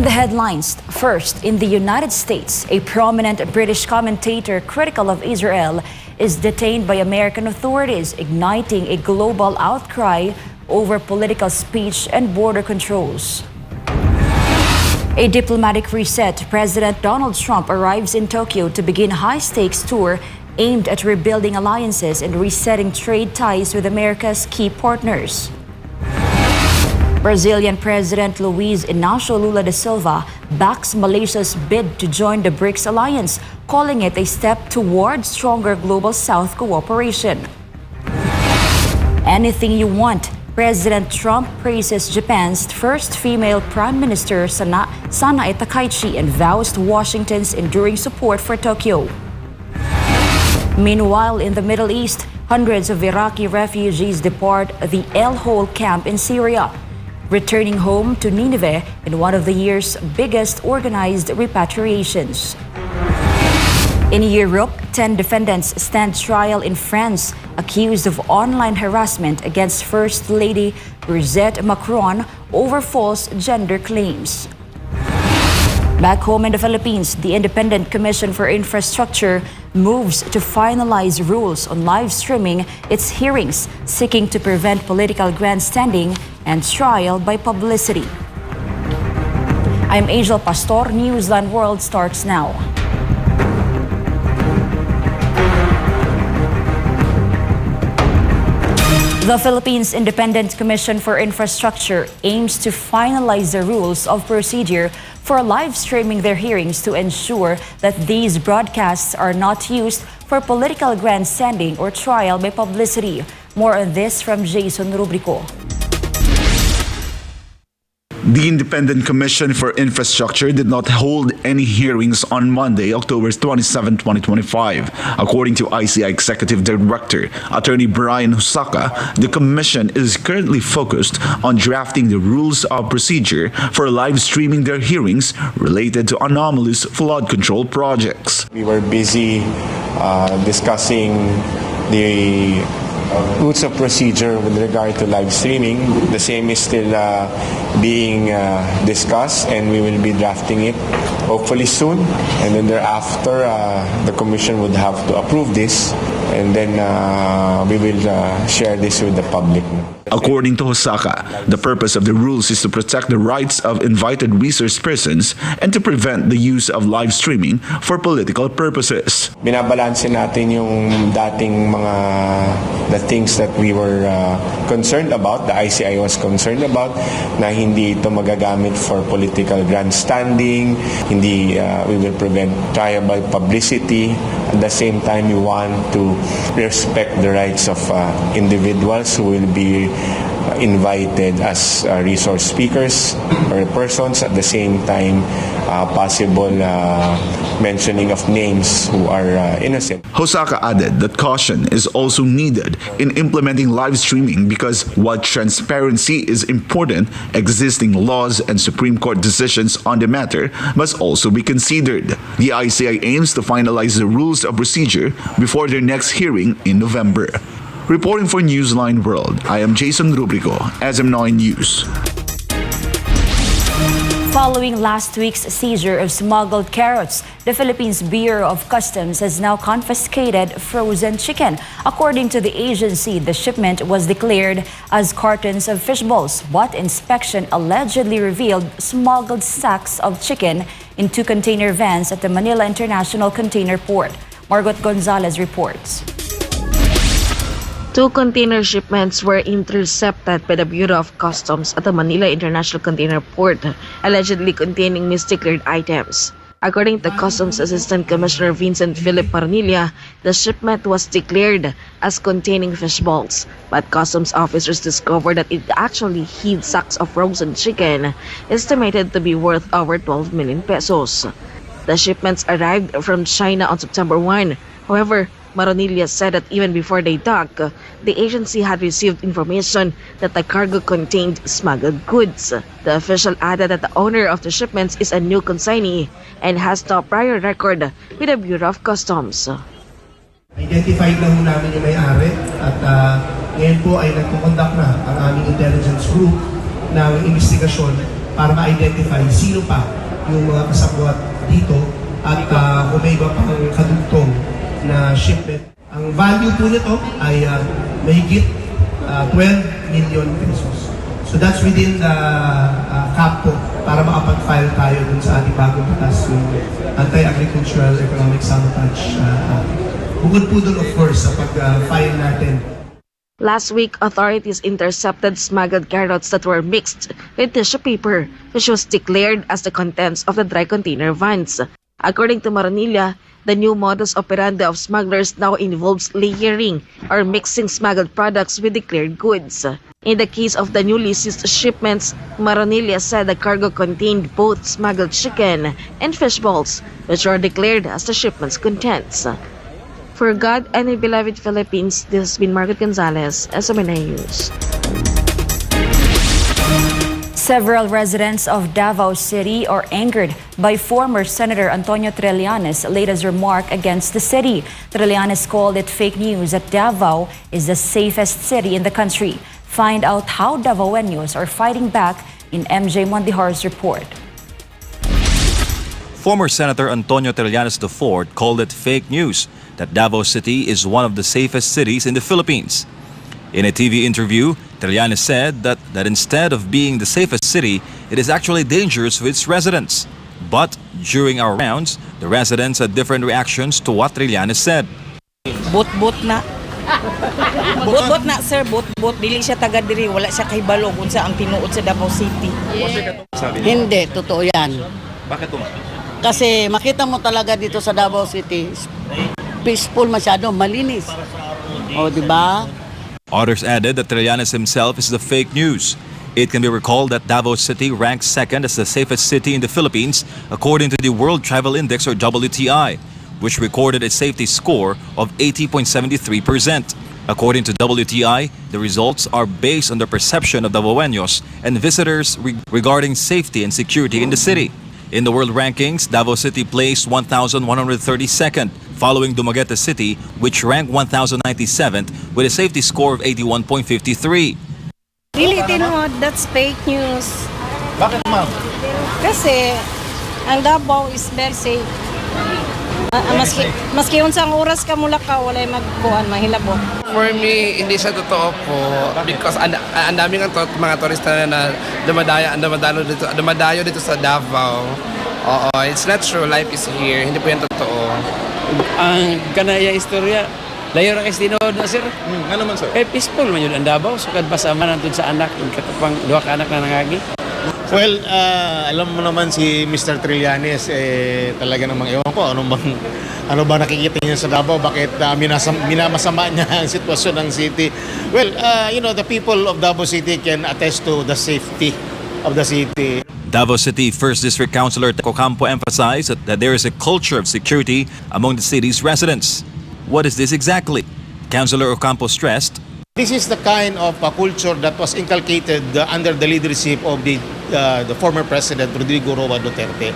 In the headlines, first, in the United States, a prominent British commentator critical of Israel is detained by American authorities, igniting a global outcry over political speech and border controls. A diplomatic reset. President Donald Trump arrives in Tokyo to begin high-stakes tour aimed at rebuilding alliances and resetting trade ties with America's key partners. Brazilian President Luiz Inácio Lula da Silva backs Malaysia's bid to join the BRICS alliance, calling it a step toward stronger global South cooperation. Anything you want. President Trump praises Japan's first female Prime Minister Sanae Takaichi and vows to Washington's enduring support for Tokyo. Meanwhile, in the Middle East, hundreds of Iraqi refugees depart the Al-Hawl camp in Syria, returning home to Nineveh in one of the year's biggest organized repatriations. In Europe, 10 defendants stand trial in France accused of online harassment against First Lady Brigitte Macron over false gender claims. Back home in the Philippines, the Independent Commission for Infrastructure moves to finalize rules on live streaming its hearings, seeking to prevent political grandstanding and trial by publicity. I'm Angel Pastor. Newsline World starts now. The Philippines Independent Commission for Infrastructure aims to finalize the rules of procedure for live streaming their hearings to ensure that these broadcasts are not used for political grandstanding or trial by publicity. More on this from Jason Rubrico. The Independent Commission for Infrastructure did not hold any hearings on Monday, October 27, 2025. According to ICI Executive Director, Attorney Brian Husaka, the Commission is currently focused on drafting the rules of procedure for live streaming their hearings related to anomalous flood control projects. We were busy discussing the rules of procedure with regard to live streaming. The same is still being discussed, and we will be drafting it hopefully soon. And then thereafter, the Commission would have to approve this, and then we will share this with the public. According to Hosaka, the purpose of the rules is to protect the rights of invited resource persons and to prevent the use of live streaming for political purposes. Binabalanse natin yung dating the things that we were concerned about, the ICI was concerned about, na hindi ito magagamit for political grandstanding, hindi we will prevent trial by publicity. At the same time, we want to respect the rights of individuals who will be invited as resource speakers or persons. At the same time, possible mentioning of names who are innocent. Hosaka added that caution is also needed in implementing live streaming because while transparency is important, existing laws and Supreme Court decisions on the matter must also be considered. The ICI aims to finalize the rules of procedure before their next hearing in November. Reporting for Newsline World, I am Jason Rubrico, SM9 News. Following last week's seizure of smuggled carrots, the Philippines Bureau of Customs has now confiscated frozen chicken. According to the agency, the shipment was declared as cartons of fish balls, but inspection allegedly revealed smuggled sacks of chicken in 2 container vans at the Manila International Container Port. Margot Gonzalez reports. 2 container shipments were intercepted by the Bureau of Customs at the Manila International Container Port, allegedly containing misdeclared items. According to Customs Assistant Commissioner Vincent Philip Parnilla, the shipment was declared as containing fish balls, but customs officers discovered that it actually hid sacks of frozen chicken, estimated to be worth over 12 million pesos. The shipments arrived from China on September 1. However, Maronilla said that even before they docked, the agency had received information that the cargo contained smuggled goods. The official added that the owner of the shipments is a new consignee and has no prior record with the Bureau of Customs. Identified na ho namin yung may-ari at ngayon po ay nagkukonduct na ang aming intelligence group ng investigasyon para ma-identify sino pa yung mga kasabwat dito at kung may iba pang kadugtong na shipment. Ang value po nito ay mahigit 12 million pesos. So that's within the cap po para makapag-file tayo dun sa ating bagong batas, yung Anti-Agricultural Economic Sabotage. Bukod po dun, of course, sa pag-file natin. Last week, authorities intercepted smuggled carrots that were mixed with tissue paper, which was declared as the contents of the dry container vans. According to Maranilla, the new modus operandi of smugglers now involves layering or mixing smuggled products with declared goods. In the case of the newly seized shipments, Maranilla said the cargo contained both smuggled chicken and fish balls, which were declared as the shipment's contents. For God and the beloved Philippines, this has been Margaret Gonzalez, SMNA News. Several residents of Davao City are angered by former Senator Antonio Trillanes' latest remark against the city. Trillanes called it fake news that Davao is the safest city in the country. Find out how Davaoeños are fighting back in MJ Mondijar's report. Former Senator Antonio Trillanes IV called it fake news that Davao City is one of the safest cities in the Philippines. In a TV interview, Trillanes said that instead of being the safest city, it is actually dangerous for its residents. But during our rounds, the residents had different reactions to what Trillanes said. Bot na. Bot na sir, bot. Dili siya taga diri, wala siya kahibalo kung sa ang tinuod sa Davao City. Hindi, totoo yan. Bakit po? Kasi makita mo talaga dito sa Davao City, peaceful masyado, malinis. O, di ba? Others added that Trillanes himself is the fake news. It can be recalled that Davao City ranks second as the safest city in the Philippines according to the World Travel Index or WTI, which recorded a safety score of 80.73%. According to WTI, the results are based on the perception of Davaoeños and visitors regarding safety and security in the city. In the world rankings, Davao City placed 1,132nd, following Dumaguete City, which ranked 1,097th with a safety score of 81.53. Really, Tinod, that's fake news. Bakit, ma'am? Kasi ang Davao is very safe. Maski unsang oras ka mula ka, walay magkuhan, mahilabot. For me, hindi siya totoo po because ang daming mga turista na dumadayo dito sa Davao. Oo, it's not true. Life is here. Hindi po yan totoo. Ang kanaya istorya, layo ra kay tinod na sir. Ano man, sir? Peaceful man yun ang Davao, sukad basama nandun sa anak, yung katapang duha ka anak na nangagi. Well, alam mo naman si Mr. Trillanes, talaga namang ewan ko, ano ba nakikita niya sa Davao, bakit minamasama niya ang sitwasyon ng city. Well, the people of Davao City can attest to the safety of the city. Davao City First District Councilor Ocampo emphasized that there is a culture of security among the city's residents. What is this exactly? Councilor Ocampo stressed, this is the kind of culture that was inculcated under the leadership of the former President Rodrigo Roa Duterte.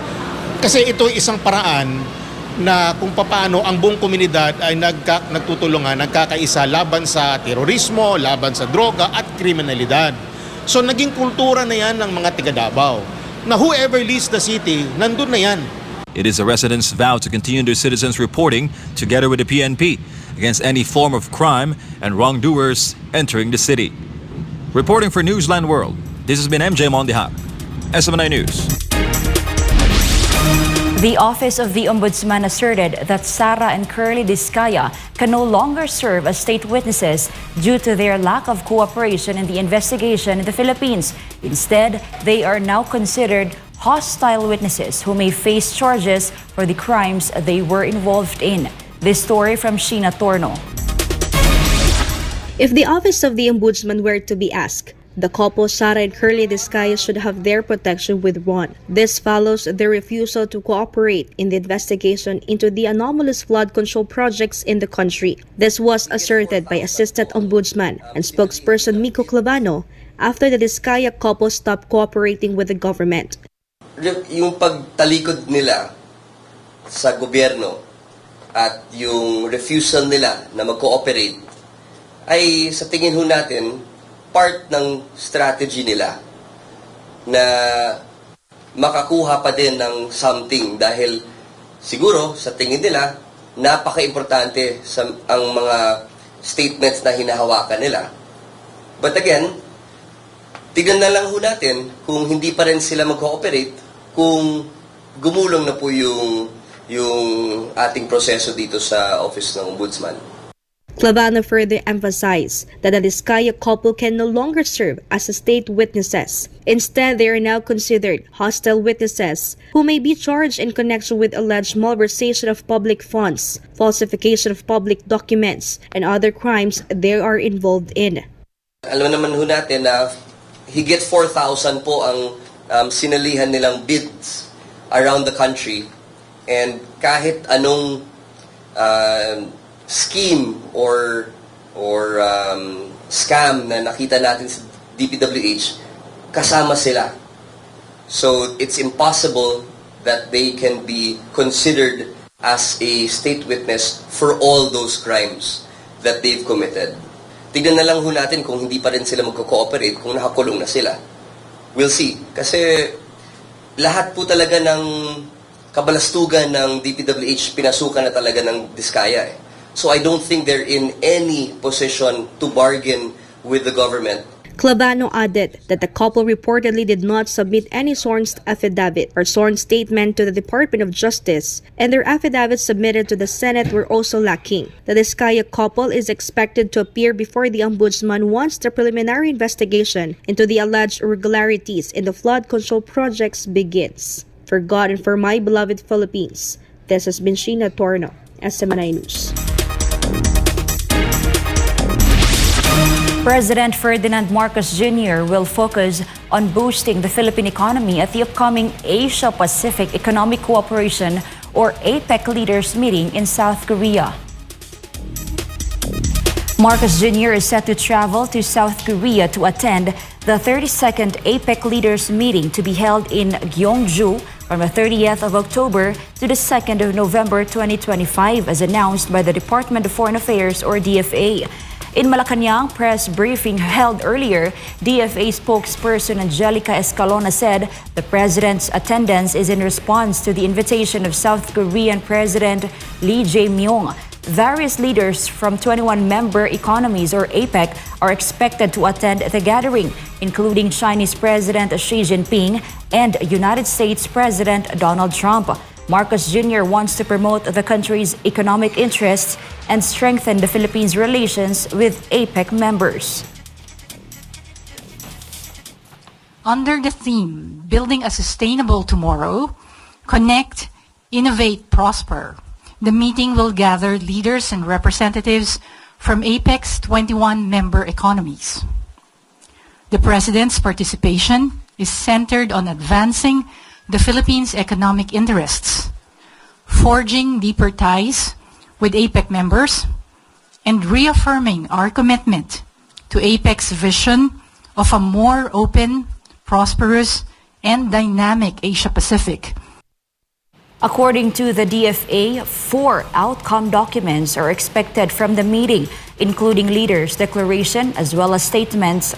Kasi ito isang paraan na kung paano ang buong komunidad ay nagtutulungan, nagkakaisa laban sa terorismo, laban sa droga at kriminalidad. So naging kultura na yan ng mga tiga Davao. Na whoever leads the city, nandun na yan. it is the residents' vow to continue their citizens reporting together with the PNP against any form of crime and wrongdoers entering the city. Reporting for Newsline World, this has been MJ Mondijar's, SMNA News. The Office of the Ombudsman asserted that Sara and Curly Discaya can no longer serve as state witnesses due to their lack of cooperation in the investigation in the Philippines. Instead, they are now considered hostile witnesses who may face charges for the crimes they were involved in. This story from Sheena Torno. If the Office of the Ombudsman were to be asked, the couple Sara and Curly Discaya should have their protection withdrawn. This follows their refusal to cooperate in the investigation into the anomalous flood control projects in the country. This was asserted by Assistant Ombudsman and spokesperson Miko Clavano after the Discaya couple stopped cooperating with the government. Yung pagtalikod nila sa gobyerno at yung refusal nila na mag-cooperate ay sa tingin ho natin part ng strategy nila na makakuha pa din ng something dahil siguro sa tingin nila napaka-importante ang mga statements na hinahawakan nila. But again, tignan na lang ho natin kung hindi pa rin sila mag-cooperate, kung gumulong na po yung ating proseso dito sa Office ng Ombudsman. Clavano further emphasized that the Diskaya couple can no longer serve as state witnesses. Instead, they are now considered hostile witnesses who may be charged in connection with alleged malversation of public funds, falsification of public documents, and other crimes they are involved in. Alam naman ho natin na higit 4,000 po ang sinalihan nilang bids around the country, and kahit anong scheme or scam na nakita natin sa DPWH, kasama sila. So it's impossible that they can be considered as a state witness for all those crimes that they've committed. Tignan na lang ho natin kung hindi pa rin sila magko-cooperate, kung nakakulong na sila. We'll see. Kasi lahat po talaga ng kabalastugan ng DPWH pinasukan na talaga ng Diskaya eh. So I don't think they're in any position to bargain with the government. Clavano added that the couple reportedly did not submit any sworn affidavit or sworn statement to the Department of Justice, and their affidavits submitted to the Senate were also lacking. The Diskaya couple is expected to appear before the Ombudsman once the preliminary investigation into the alleged irregularities in the flood control projects begins. For God and for my beloved Philippines, this has been Sheena Torno, SMNI News. President Ferdinand Marcos Jr. will focus on boosting the Philippine economy at the upcoming Asia-Pacific Economic Cooperation or APEC leaders meeting in South Korea. Marcos Jr. is set to travel to South Korea to attend the 32nd APEC leaders meeting to be held in Gyeongju from the 30th of October to the 2nd of November 2025, as announced by the Department of Foreign Affairs or DFA. In Malacanang press briefing held earlier, DFA spokesperson Angelica Escalona said the president's attendance is in response to the invitation of South Korean President Lee Jae-myung. Various leaders from 21 member economies or APEC are expected to attend the gathering, including Chinese President Xi Jinping and United States President Donald Trump. Marcos Jr. wants to promote the country's economic interests and strengthen the Philippines' relations with APEC members. Under the theme, Building a Sustainable Tomorrow, Connect, Innovate, Prosper, the meeting will gather leaders and representatives from APEC's 21 member economies. The President's participation is centered on advancing the Philippines' economic interests, forging deeper ties with APEC members, and reaffirming our commitment to APEC's vision of a more open, prosperous, and dynamic Asia-Pacific. According to the DFA, 4 outcome documents are expected from the meeting, including leaders' declaration as well as statements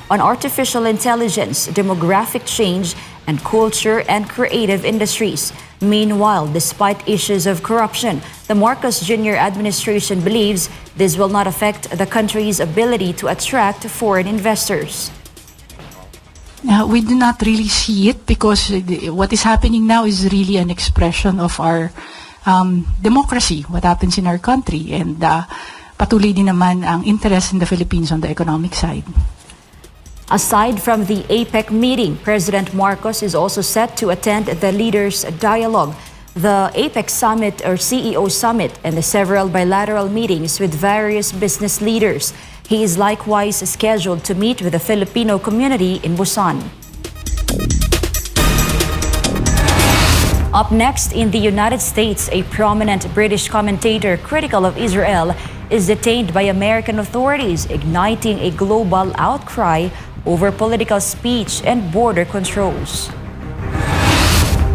on artificial intelligence, demographic change, and culture and creative industries. Meanwhile, despite issues of corruption, the Marcos Jr. administration believes this will not affect the country's ability to attract foreign investors. We do not really see it because what is happening now is really an expression of our democracy, what happens in our country, and patuloy din naman ang interest in the Philippines on the economic side. Aside from the APEC meeting, President Marcos is also set to attend the Leaders' Dialogue, the APEC Summit or CEO Summit, and the several bilateral meetings with various business leaders. He is likewise scheduled to meet with the Filipino community in Busan. Up next, in the United States, a prominent British commentator critical of Israel is detained by American authorities, igniting a global outcry over political speech and border controls.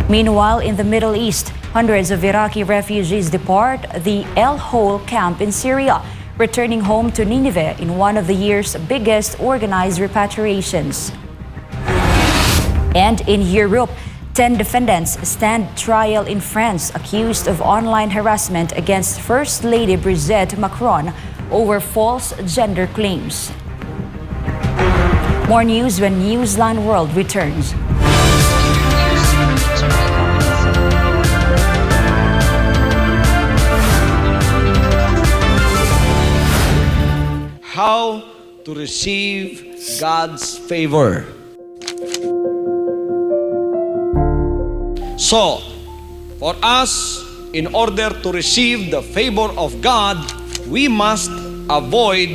Meanwhile, in the Middle East, hundreds of Iraqi refugees depart the Al-Hawl camp in Syria, returning home to Nineveh in one of the year's biggest organized repatriations. And in Europe, 10 defendants stand trial in France accused of online harassment against First Lady Brigitte Macron over false gender claims. More news when Newsline World returns. How to receive God's favor. So, for us, in order to receive the favor of God, we must avoid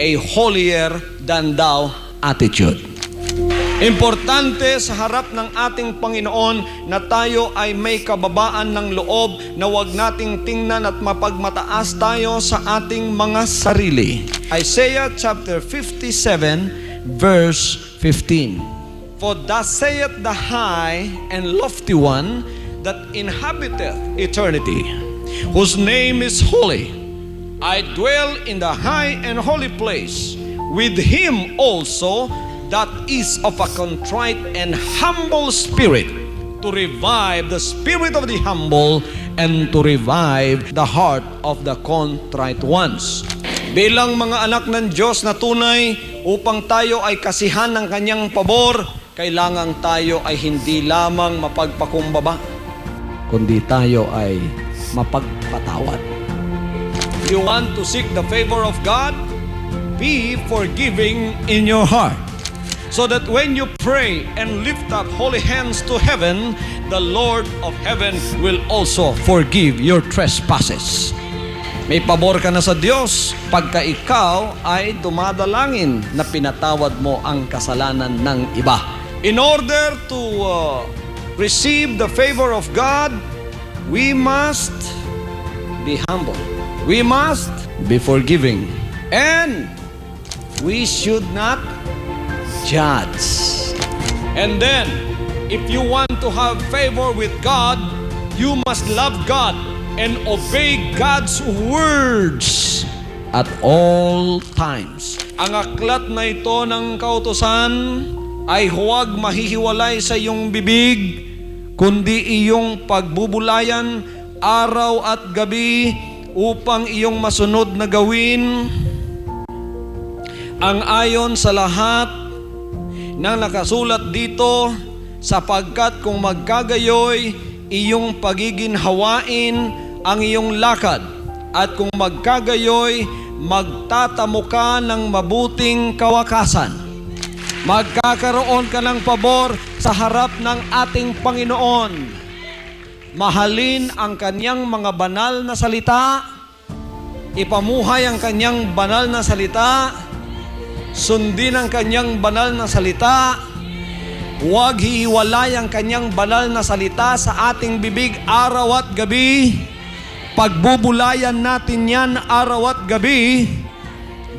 a holier than thou attitude. Importante sa harap ng ating Panginoon na tayo ay may kababaan ng loob na wag nating tingnan at mapagmataas tayo sa ating mga sarili. Isaiah chapter 57 verse 15. For thus saith the high and lofty one that inhabiteth eternity, whose name is holy. I dwell in the high and holy place, with him also that is of a contrite and humble spirit, to revive the spirit of the humble and to revive the heart of the contrite ones. Bilang mga anak ng Diyos na tunay, upang tayo ay kasihan ng kanyang pabor, kailangan tayo ay hindi lamang mapagpakumbaba, kundi tayo ay mapagpatawad. You want to seek the favor of God? Be forgiving in your heart, so that when you pray and lift up holy hands to heaven, the Lord of heaven will also forgive your trespasses. May pabor ka na sa Diyos pagka ikaw ay dumadalangin na pinatawad mo ang kasalanan ng iba. In order to receive the favor of God, we must be humble. We must be forgiving. And we should not judge. And then, if you want to have favor with God, you must love God and obey God's words at all times. Ang aklat na ito ng kautusan ay huwag mahihiwalay sa iyong bibig, kundi iyong pagbubulayan araw at gabi upang iyong masunod na gawin ang ayon sa lahat ng nakasulat dito, sapagkat kung magkagayoy, iyong pagiginhawain ang iyong lakad, at kung magkagayoy, magtatamo ka ng mabuting kawakasan. Magkakaroon ka ng pabor sa harap ng ating Panginoon. Mahalin ang kanyang mga banal na salita, ipamuhay ang kanyang banal na salita, sundin ang kanyang banal na salita, huwag hihiwalay ang kanyang banal na salita sa ating bibig araw at gabi. Pagbubulayan natin yan araw at gabi.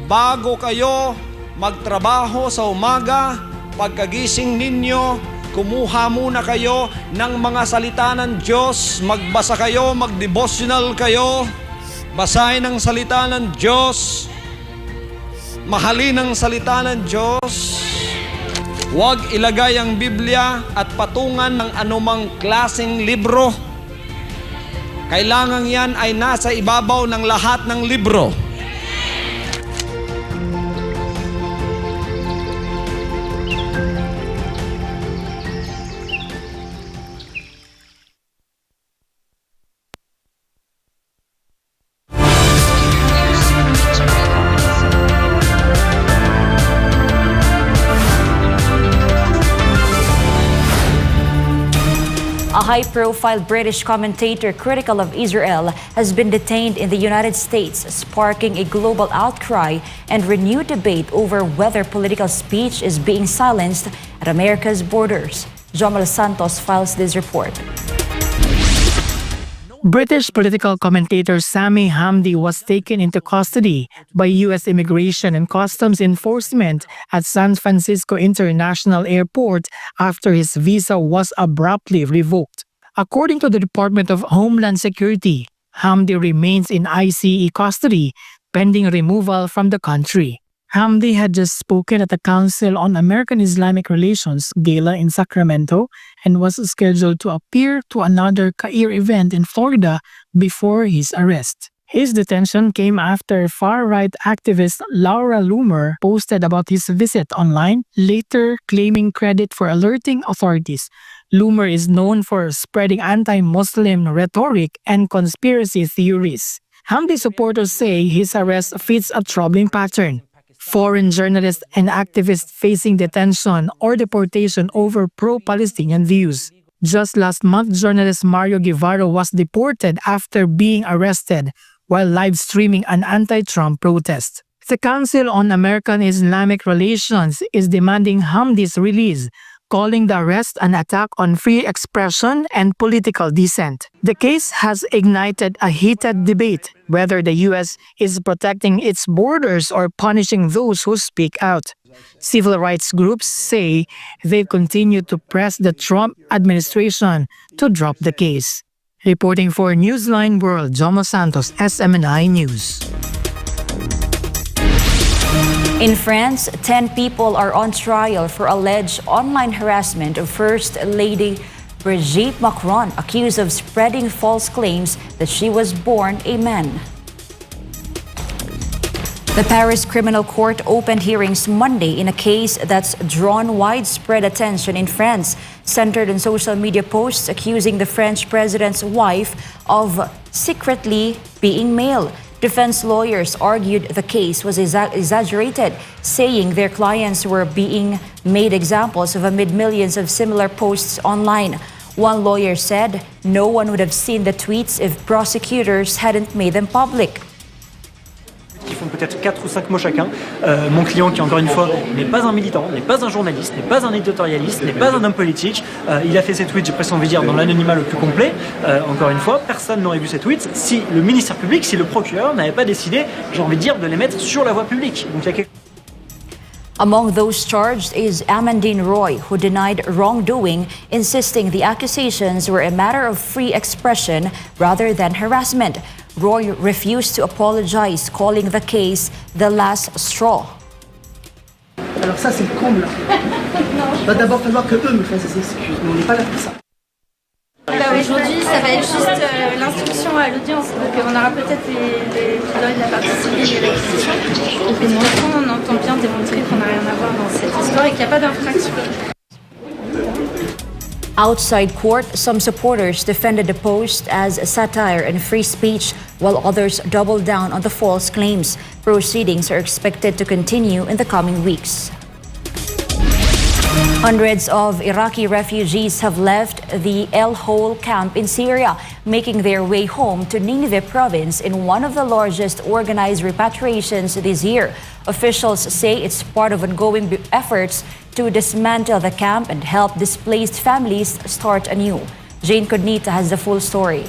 Bago kayo magtrabaho sa umaga, pagkagising ninyo, kumuha muna kayo ng mga salita ng Diyos. Magbasa kayo, mag-devotional kayo. Basahin ang salita ng Diyos. Mahalin ang salita ng Diyos. Huwag ilagay ang Biblia at patungan ng anumang klaseng libro. Kailangan yan ay nasa ibabaw ng lahat ng libro. A high-profile British commentator critical of Israel has been detained in the United States, sparking a global outcry and renewed debate over whether political speech is being silenced at America's borders. Jomal Santos files this report. British political commentator Sami Hamdi was taken into custody by U.S. Immigration and Customs Enforcement at San Francisco International Airport after his visa was abruptly revoked. According to the Department of Homeland Security, Hamdi remains in ICE custody pending removal from the country. Hamdi had just spoken at the Council on American-Islamic Relations gala in Sacramento and was scheduled to appear to another CAIR event in Florida before his arrest. His detention came after far-right activist Laura Loomer posted about his visit online, later claiming credit for alerting authorities. Loomer is known for spreading anti-Muslim rhetoric and conspiracy theories. Hamdi supporters say his arrest fits a troubling pattern. Foreign journalists and activists facing detention or deportation over pro-Palestinian views. Just last month, journalist Mario Guevara was deported after being arrested while live streaming an anti-Trump protest. The Council on American-Islamic Relations is demanding Hamdi's release, calling the arrest an attack on free expression and political dissent. The case has ignited a heated debate whether the U.S. is protecting its borders or punishing those who speak out. Civil rights groups say they've continued to press the Trump administration to drop the case. Reporting for Newsline World, Jomo Santos, SMNI News. In France, 10 people are on trial for alleged online harassment of First Lady Brigitte Macron, accused of spreading false claims that she was born a man. The Paris Criminal Court opened hearings Monday in a case that's drawn widespread attention in France, centered on social media posts accusing the French president's wife of secretly being male. Defense lawyers argued the case was exaggerated, saying their clients were being made examples of amid millions of similar posts online. One lawyer said no one would have seen the tweets if prosecutors hadn't made them public. Qui font peut-être 4 ou 5 mots chacun. Mon client, qui encore une fois n'est pas un militant, n'est pas un journaliste, n'est pas un éditorialiste, n'est pas un homme politique. Il a fait ses tweets, j'ai presque envie de dire, dans l'anonymat le plus complet. Encore une fois, personne n'aurait vu ces tweets si le ministère public, si le procureur n'avait pas décidé, j'ai envie de dire, de les mettre sur la voie publique. Donc, il y a quelque... Among those charged is Amandine Roy, who denied wrongdoing, insisting the accusations were a matter of free expression rather than harassment. Roy refused to apologize, calling the case the last straw. Alors ça, c'est le comble. Il va d'abord falloir que eux me fassent des excuses, mais on n'est pas là pour ça. Aujourd'hui, ça va être juste l'instruction à l'audience. Donc on aura peut-être les plaidoyers de la partie civile et réquisition. Et pour l'instant, on entend bien démontrer qu'on n'a rien à voir dans cette histoire et qu'il n'y a pas d'infraction. Outside court, some supporters defended the post as satire and free speech, while others doubled down on the false claims. Proceedings are expected to continue in the coming weeks. Hundreds of Iraqi refugees have left the Al-Hawl camp in Syria, making their way home to Nineveh province in one of the largest organized repatriations this year. Officials say it's part of ongoing efforts to dismantle the camp and help displaced families start anew. Jane Cognita has the full story.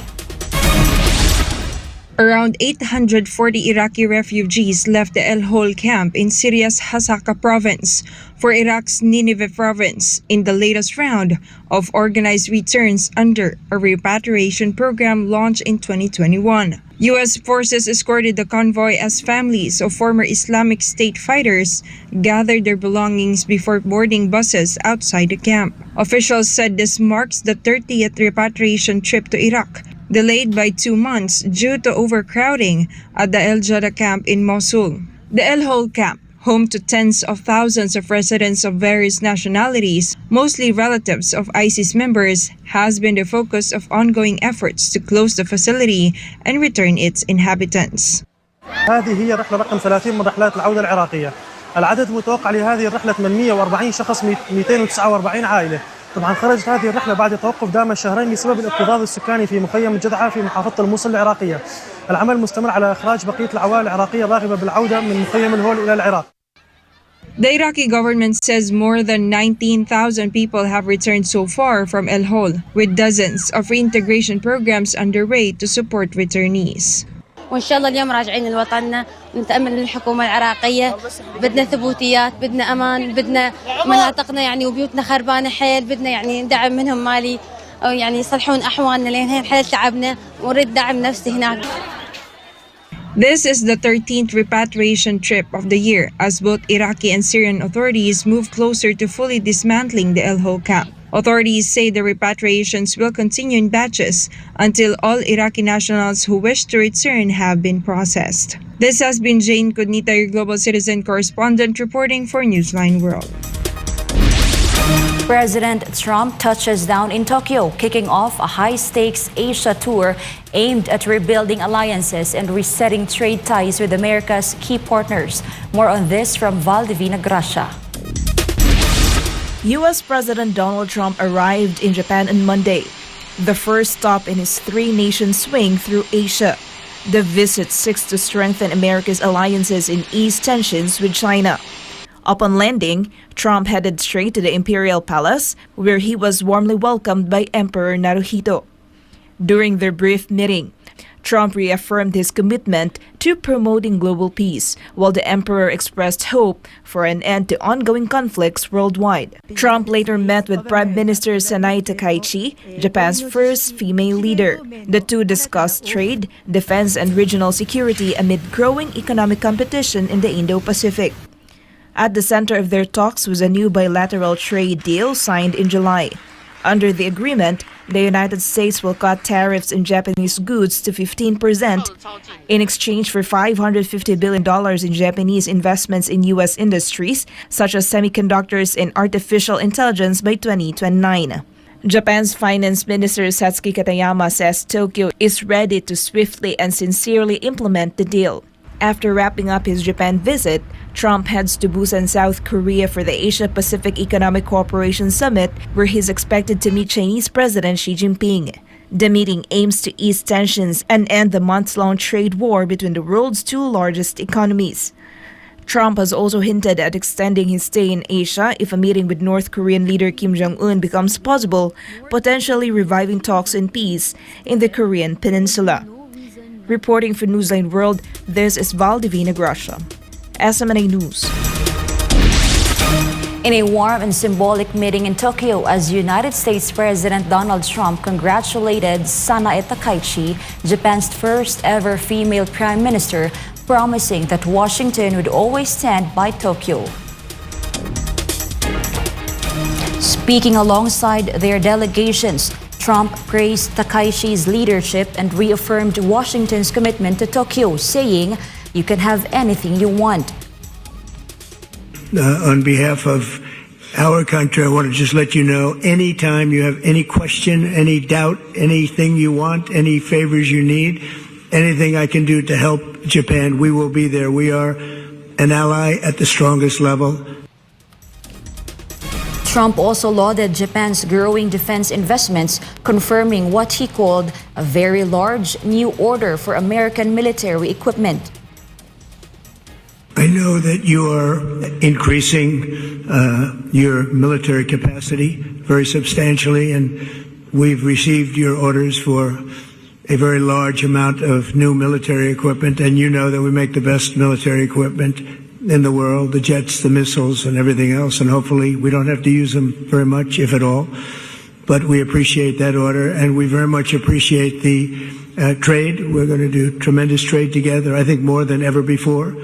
Around 840 Iraqi refugees left the Al-Hawl camp in Syria's Hasaka province for Iraq's Nineveh province in the latest round of organized returns under a repatriation program launched in 2021. U.S. forces escorted the convoy as families of former Islamic State fighters gathered their belongings before boarding buses outside the camp. Officials said this marks the 30th repatriation trip to Iraq, delayed by 2 months due to overcrowding at the El Jada camp in Mosul. The Al-Hawl camp, home to tens of thousands of residents of various nationalities, mostly relatives of ISIS members, has been the focus of ongoing efforts to close the facility and return its inhabitants. هذه هي رحلة رقم 30 من رحلات العودة العراقية. العدد متوقع لهذه الرحلة 840 شخص 249 عائلة. طبعا خرجت هذه الرحلة بعد توقف دام شهرين بسبب الاكتظاظ السكاني في مخيم الجذعة في محافظة الموصل العراقية. العمل مستمر على إخراج بقية العوائل العراقية الراغبة بالعودة من مخيم الهول إلى العراق. The Iraqi government says more than 19,000 people have returned so far from Al-Hawl, with dozens of reintegration programs underway to support returnees. وإن شاء الله اليوم راجعين لوطننا نتأمل من الحكومة العراقية. بدنا ثبوتيات، بدنا أمان، بدنا مناطقنا يعني وبيوتنا خربانة حيل، بدنا يعني دعم منهم مالي أو يعني يصلحون أحوالنا لأن هي حيل تعبنا ونريد دعم نفسي هناك. This is the 13th repatriation trip of the year as both Iraqi and Syrian authorities move closer to fully dismantling the Al-Hawl camp. Authorities say the repatriations will continue in batches until all Iraqi nationals who wish to return have been processed. This has been Jane Cudnita, your Global Citizen correspondent, reporting for Newsline World. President Trump touches down in Tokyo, kicking off a high-stakes Asia tour aimed at rebuilding alliances and resetting trade ties with America's key partners. More on this from Valdivina Gracia. U.S. President Donald Trump arrived in Japan on Monday, the first stop in his three-nation swing through Asia. The visit seeks to strengthen America's alliances and ease tensions with China. Upon landing, Trump headed straight to the Imperial Palace, where he was warmly welcomed by Emperor Naruhito. During their brief meeting, Trump reaffirmed his commitment to promoting global peace, while the emperor expressed hope for an end to ongoing conflicts worldwide. Trump later met with Prime Minister Sanae Takaichi, Japan's first female leader. The two discussed trade, defense, and regional security amid growing economic competition in the Indo-Pacific. At the center of their talks was a new bilateral trade deal signed in July. Under the agreement, the United States will cut tariffs on Japanese goods to 15% in exchange for $550 billion in Japanese investments in U.S. industries, such as semiconductors and artificial intelligence by 2029. Japan's Finance Minister Satsuki Katayama says Tokyo is ready to swiftly and sincerely implement the deal. After wrapping up his Japan visit, Trump heads to Busan, South Korea for the Asia-Pacific Economic Cooperation Summit, where he's expected to meet Chinese President Xi Jinping. The meeting aims to ease tensions and end the months-long trade war between the world's two largest economies. Trump has also hinted at extending his stay in Asia if a meeting with North Korean leader Kim Jong-un becomes possible, potentially reviving talks on peace in the Korean peninsula. Reporting for Newsline World, this is Valdivina Gracia. SMNA News. In a warm and symbolic meeting in Tokyo, as United States President Donald Trump congratulated Sanae Takaichi, Japan's first ever female prime minister, promising that Washington would always stand by Tokyo. Speaking alongside their delegations, Trump praised Takaichi's leadership and reaffirmed Washington's commitment to Tokyo, saying, "You can have anything you want." On behalf of our country, I want to just let you know, anytime you have any question, any doubt, anything you want, any favors you need, anything I can do to help Japan, we will be there. We are an ally at the strongest level. Trump also lauded Japan's growing defense investments, confirming what he called a very large new order for American military equipment. I know that you are increasing your military capacity very substantially, and we've received your orders for a very large amount of new military equipment, and you know that we make the best military equipment in the world, the jets, the missiles, and everything else, and hopefully we don't have to use them very much, if at all. But we appreciate that order, and we very much appreciate the trade. We're going to do tremendous trade together, I think more than ever before.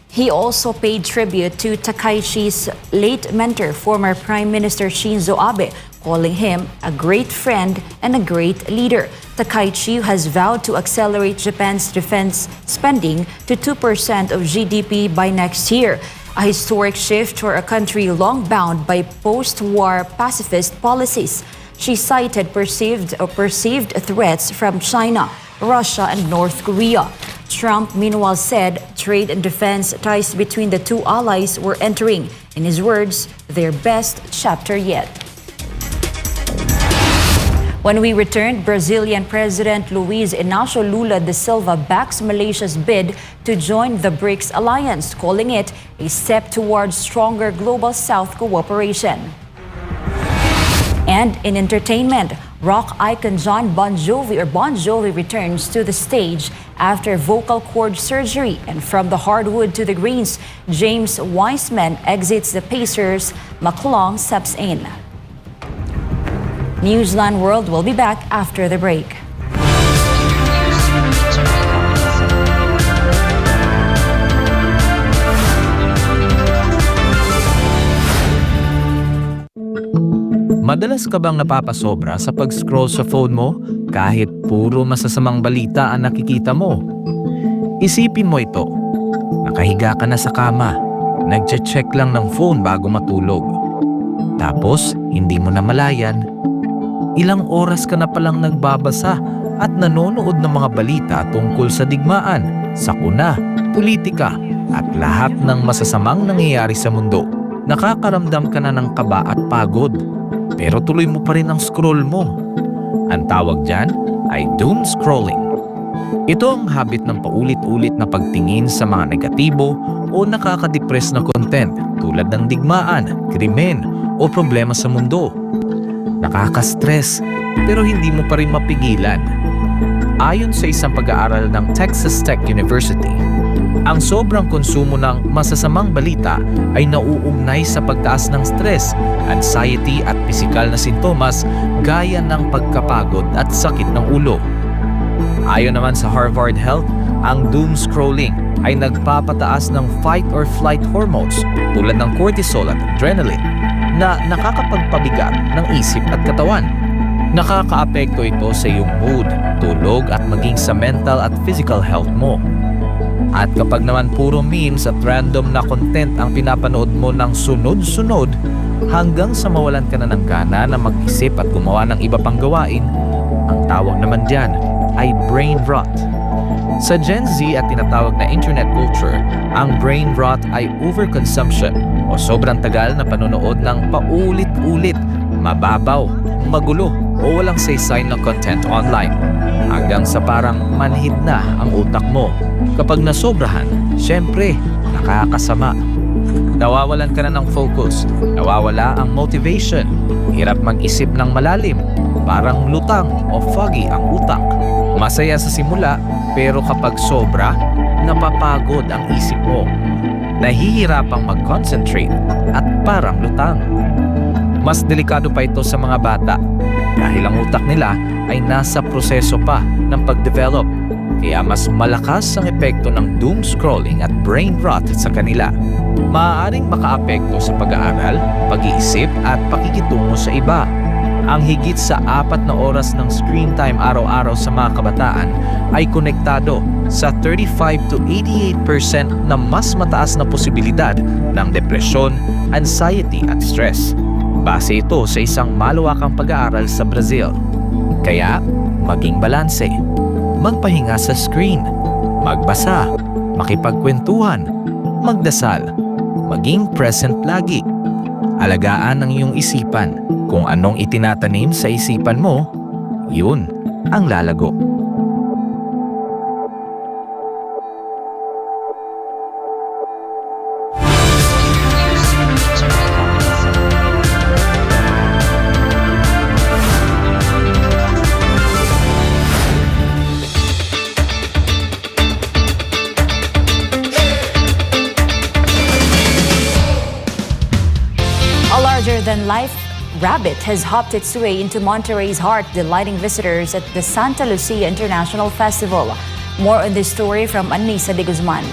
He also paid tribute to Takaichi's late mentor, former Prime Minister Shinzo Abe, calling him a great friend and a great leader. Takaichi has vowed to accelerate Japan's defense spending to 2% of GDP by next year, a historic shift for a country long bound by post-war pacifist policies. She cited perceived threats from China, Russia, and North Korea. Trump, meanwhile, said trade and defense ties between the two allies were entering, in his words, their best chapter yet. When we returned, Brazilian President Luiz Inácio Lula da Silva backs Malaysia's bid to join the BRICS alliance, calling it a step towards stronger global South cooperation. And in entertainment, rock icon Bon Jovi returns to the stage after vocal cord surgery. And from the hardwood to the greens, James Wiseman exits the Pacers, McClung steps in. Newsline World will be back after the break. Madalas ka bang napapasobra sa pag-scroll sa phone mo kahit puro masasamang balita ang nakikita mo? Isipin mo ito. Nakahiga ka na sa kama, nagche-check lang ng phone bago matulog. Tapos, hindi mo na malayan, ilang oras ka na palang nagbabasa at nanonood ng mga balita tungkol sa digmaan, sakuna, politika, at lahat ng masasamang nangyayari sa mundo. Nakakaramdam ka na ng kaba at pagod, pero tuloy mo pa rin ang scroll mo. Ang tawag dyan ay doom scrolling. Ito ang habit ng paulit-ulit na pagtingin sa mga negatibo o nakakadepress na content tulad ng digmaan, krimen o problema sa mundo. Nakaka-stress pero hindi mo pa rin mapigilan. Ayon sa isang pag-aaral ng Texas Tech University, ang sobrang konsumo ng masasamang balita ay nauugnay sa pagtaas ng stress, anxiety at pisikal na sintomas gaya ng pagkapagod at sakit ng ulo. Ayon naman sa Harvard Health, ang doom scrolling ay nagpapataas ng fight or flight hormones tulad ng cortisol at adrenaline na nakakapagpabigat ng isip at katawan. Nakakaapekto ito sa iyong mood, tulog at maging sa mental at physical health mo. At kapag naman puro memes at random na content ang pinapanood mo ng sunod-sunod hanggang sa mawalan ka na ng gana na mag-isip at gumawa ng iba pang gawain, ang tawag naman dyan ay brain rot. Sa Gen Z at tinatawag na internet culture, ang brain rot ay overconsumption o sobrang tagal na panonood ng paulit-ulit, mababaw, magulo o walang saysay na content online hanggang sa parang manhid na ang utak mo. Kapag nasobrahan, syempre, nakakasama. Nawawalan ka na ng focus, nawawala ang motivation, hirap mag-isip ng malalim, parang lutang o foggy ang utak. Masaya sa simula, pero kapag sobra, napapagod ang isip mo. Nahihirapang mag-concentrate at parang lutang. Mas delikado pa ito sa mga bata dahil ang utak nila ay nasa proseso pa ng pag-develop. Kaya mas malakas ang epekto ng doom scrolling at brain rot sa kanila. Maaaring makaapekto sa pag-aaral, pag-iisip at pakikitungo sa iba. Ang higit sa 4 na oras ng screen time araw-araw sa mga kabataan ay konektado sa 35 to 88% na mas mataas na posibilidad ng depresyon, anxiety at stress. Base ito sa isang malawakang pag-aaral sa Brazil. Kaya, maging balanse. Magpahinga sa screen, magbasa, makipagkwentuhan, magdasal, maging present lagi. Alagaan ang iyong isipan. Kung anong itinatanim sa isipan mo, yun ang lalago. Larger-than-life rabbit has hopped its way into Monterrey's heart, delighting visitors at the Santa Lucia International Festival. More on this story from Anissa de Guzman.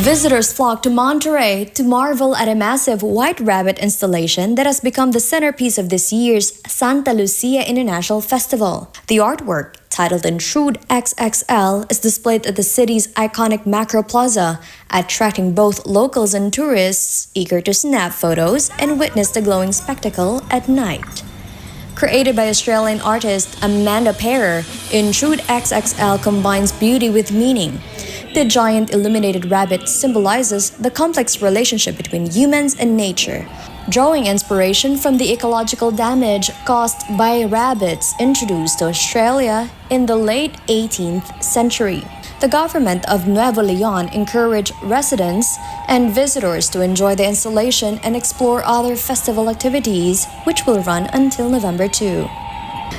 Visitors flocked to Monterrey to marvel at a massive white rabbit installation that has become the centerpiece of this year's Santa Lucia International Festival. The artwork, titled Intrude XXL, is displayed at the city's iconic Macro Plaza, attracting both locals and tourists eager to snap photos and witness the glowing spectacle at night. Created by Australian artist Amanda Parer, Intrude XXL combines beauty with meaning. The giant illuminated rabbit symbolizes the complex relationship between humans and nature, drawing inspiration from the ecological damage caused by rabbits introduced to Australia in the late 18th century. The government of Nuevo Leon encouraged residents and visitors to enjoy the installation and explore other festival activities, which will run until November 2.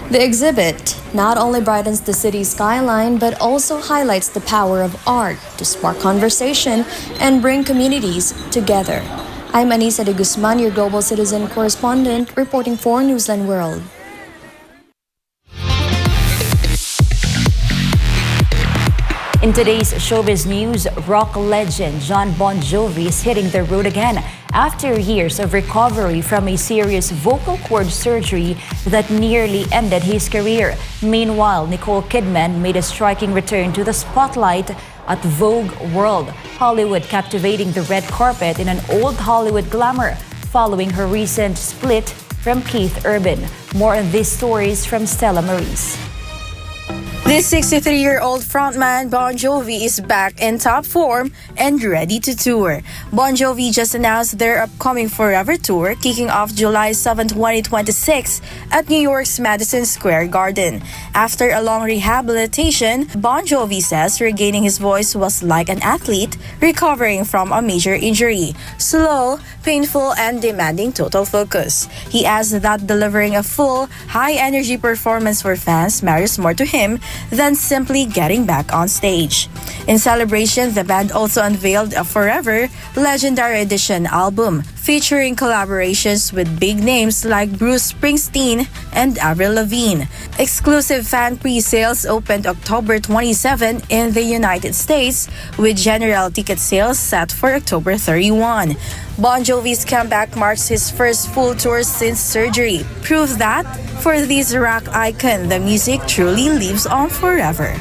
The exhibit not only brightens the city's skyline but also highlights the power of art to spark conversation and bring communities together. I'm Anissa de Guzman, your Global Citizen correspondent, reporting for Newsline World. In today's showbiz news, rock legend Jon Bon Jovi is hitting the road again after years of recovery from a serious vocal cord surgery that nearly ended his career. Meanwhile, Nicole Kidman made a striking return to the spotlight at Vogue World Hollywood, captivating the red carpet in an old Hollywood glamour following her recent split from Keith Urban. More on these stories from Stella Maurice. This 63-year-old frontman Bon Jovi is back in top form and ready to tour. Bon Jovi just announced their upcoming Forever Tour, kicking off July 7, 2026 at New York's Madison Square Garden. After a long rehabilitation, Bon Jovi says regaining his voice was like an athlete recovering from a major injury. Slow, painful, and demanding total focus. He adds that delivering a full, high-energy performance for fans matters more to him than simply getting back on stage. In celebration, the band also unveiled a Forever Legendary Edition album featuring collaborations with big names like Bruce Springsteen and Avril Lavigne. Exclusive fan pre-sales opened October 27 in the United States, with general ticket sales set for October 31. Bon Jovi's comeback marks his first full tour since surgery, proof that for this rock icon, the music truly lives on forever.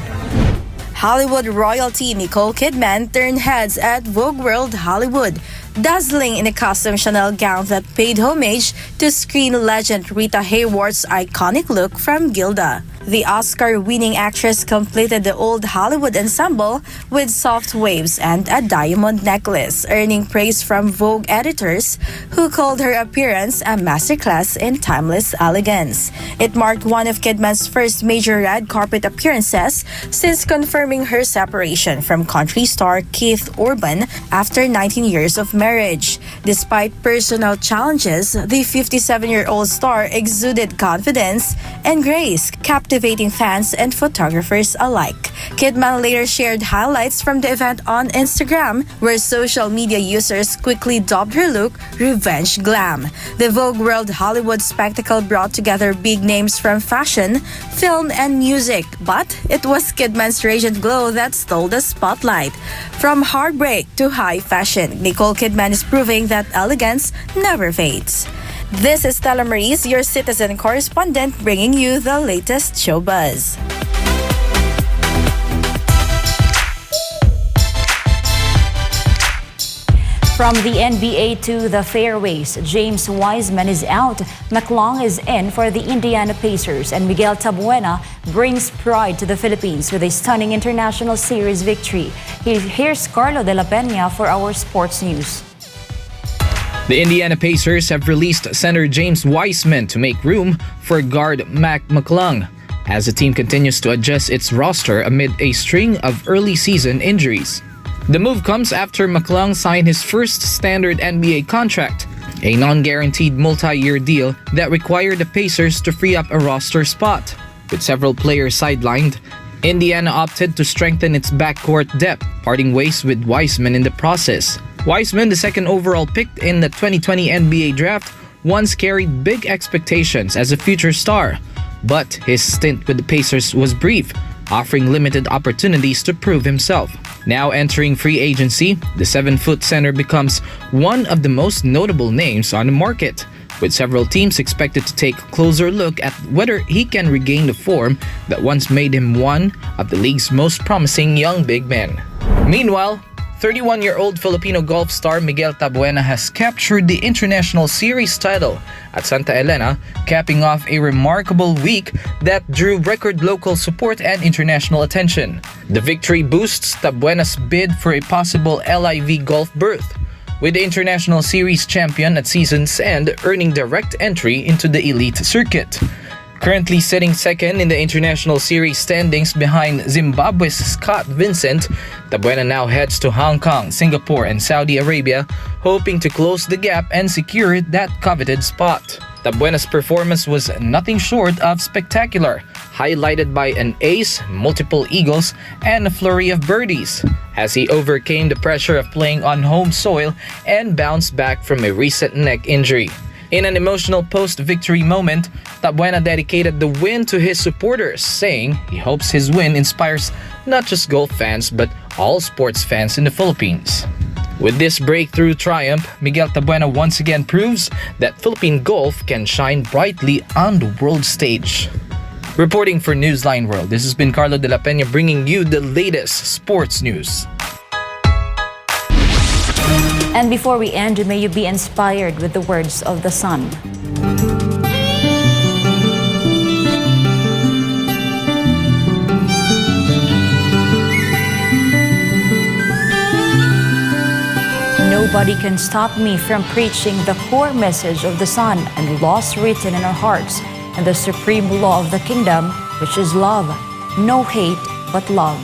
Hollywood royalty Nicole Kidman turned heads at Vogue World Hollywood, dazzling in a custom Chanel gown that paid homage to screen legend Rita Hayworth's iconic look from Gilda. The Oscar-winning actress completed the old Hollywood ensemble with soft waves and a diamond necklace, earning praise from Vogue editors who called her appearance a masterclass in timeless elegance. It marked one of Kidman's first major red carpet appearances since confirming her separation from country star Keith Urban after 19 years of marriage. Despite personal challenges, the 57-year-old star exuded confidence and grace, captivating fans and photographers alike. Kidman later shared highlights from the event on Instagram, where social media users quickly dubbed her look Revenge Glam. The Vogue World Hollywood spectacle brought together big names from fashion, film, and music, but it was Kidman's radiant glow that stole the spotlight. From heartbreak to high fashion, Nicole Kidman is proving that elegance never fades. This is Stella Maurice, your citizen correspondent, bringing you the latest show buzz. From the NBA to the fairways, James Wiseman is out, McClung is in for the Indiana Pacers, and Miguel Tabuena brings pride to the Philippines with a stunning international series victory. Here's Carlo de la Peña for our sports news. The Indiana Pacers have released center James Wiseman to make room for guard Mac McClung as the team continues to adjust its roster amid a string of early season injuries. The move comes after McClung signed his first standard NBA contract, a non-guaranteed multi-year deal that required the Pacers to free up a roster spot. With several players sidelined, Indiana opted to strengthen its backcourt depth, parting ways with Wiseman in the process. Wiseman, the second overall pick in the 2020 NBA draft, once carried big expectations as a future star, but his stint with the Pacers was brief, offering limited opportunities to prove himself. Now entering free agency, the 7-foot center becomes one of the most notable names on the market, with several teams expected to take a closer look at whether he can regain the form that once made him one of the league's most promising young big men. Meanwhile, 31-year-old Filipino golf star Miguel Tabuena has captured the International Series title at Santa Elena, capping off a remarkable week that drew record local support and international attention. The victory boosts Tabuena's bid for a possible LIV golf berth, with the International Series champion at season's end earning direct entry into the elite circuit. Currently sitting second in the International Series standings behind Zimbabwe's Scott Vincent, Tabuena now heads to Hong Kong, Singapore, and Saudi Arabia, hoping to close the gap and secure that coveted spot. Tabuena's performance was nothing short of spectacular, highlighted by an ace, multiple eagles, and a flurry of birdies, as he overcame the pressure of playing on home soil and bounced back from a recent neck injury. In an emotional post-victory moment, Tabuena dedicated the win to his supporters, saying he hopes his win inspires not just golf fans but all sports fans in the Philippines. With this breakthrough triumph, Miguel Tabuena once again proves that Philippine golf can shine brightly on the world stage. Reporting for Newsline World, this has been Carlo de la Peña bringing you the latest sports news. And before we end, may you be inspired with the words of the sun. Nobody can stop me from preaching the core message of the Son and laws written in our hearts and the supreme law of the kingdom, which is love. No hate, but love.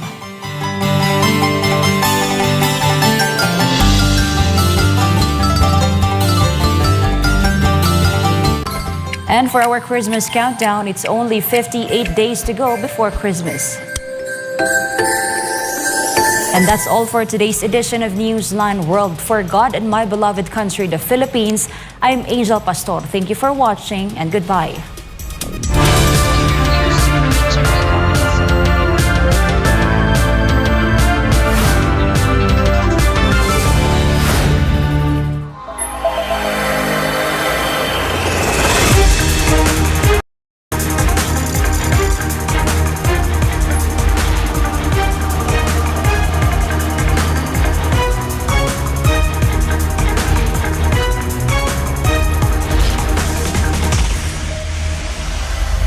And for our Christmas countdown, it's only 58 days to go before Christmas. And that's all for today's edition of Newsline World. For God and my beloved country, the Philippines, I'm Angel Pastor. Thank you for watching and goodbye.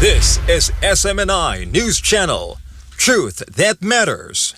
This is SMNI News Channel. Truth that matters.